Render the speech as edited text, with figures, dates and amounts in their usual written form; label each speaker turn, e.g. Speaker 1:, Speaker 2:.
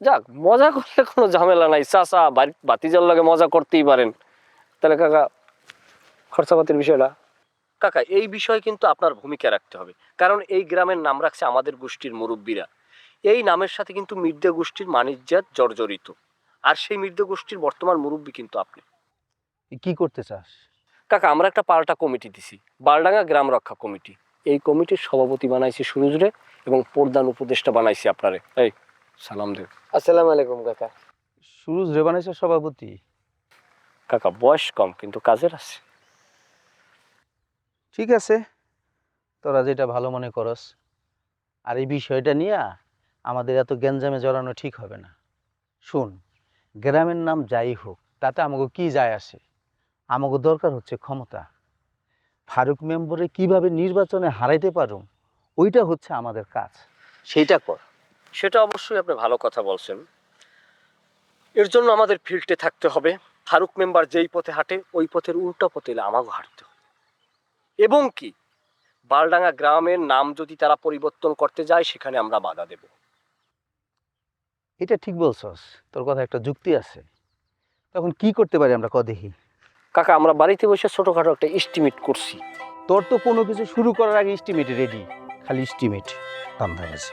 Speaker 1: যাক, মজা করলে কোনো ঝামেলা নাই, চাচা ভাতিজার লগে মজা করতেই পারেন। তাহলে কাকা খরচাপাতির বিষয়টা, কাকা এই বিষয়ে কিন্তু আপনার ভূমিকা রাখতে হবে, কারণ এই গ্রামের নাম রাখছে আমাদের গোষ্ঠীর মুরব্বীরা। এই নামের সাথে কিন্তু মির্জা গোষ্ঠীর মানিজ্জাত জর্জরিত, আর সেই মির্জা গোষ্ঠীর বর্তমান মুরব্বী কিন্তু আপনি।
Speaker 2: কি করতে চাস?
Speaker 1: কাকা আমরা একটা পাল্টা কমিটি দিছি, বালডাঙ্গা গ্রাম রক্ষা কমিটি। এই কমিটির সভাপতি বানাইছি সুরুজরে এবং প্রধান উপদেষ্টা বানাইছি আপনারে। এই সালাম দেব।
Speaker 3: আসসালামু আলাইকুম কাকা।
Speaker 2: সুরজ রেবানেশের সভাপতি?
Speaker 1: কাকা বয়স কম কিন্তু কাজের আছে।
Speaker 2: ঠিক আছে, তোরা যেটা ভালো মনে করস। আর এই বিষয়টা নিয়ে আমাদের এত গ্যাঞ্জামে জড়ানো ঠিক হবে না। শুন, গ্রামের নাম যাই হোক তাতে আমাকে কি যায় আসে? আমাকে দরকার হচ্ছে ক্ষমতা। ফারুক মেম্বরে কিভাবে নির্বাচনে হারাইতে পারুম, ওইটা হচ্ছে আমাদের কাজ, সেইটা কর।
Speaker 1: সেটা অবশ্যই আপনি ভালো কথা বলছেন। এর জন্য আমাদের ফিল্ডে থাকতে হবে। ফারুক মেম্বার যেই পথে হাঁটে ওই পথের উল্টো পথে আমাকে হাঁটতে হবে। এবং কি, বালডাঙ্গা গ্রামের নাম যদি তারা পরিবর্তন করতে যায় সেখানে আমরা বাধা দেব।
Speaker 2: এটা ঠিক বলছস, তোর কথা একটা যুক্তি আছে। তখন কি করতে পারি আমরা, ক দেখি।
Speaker 1: কাকা আমরা বাড়িতে বসে ছোটখাটো একটা এস্টিমেট করছি।
Speaker 2: তোর তো কোনো কিছু শুরু করার আগে এস্টিমেট রেডি, খালি এস্টিমেট ধান্দাবাজি।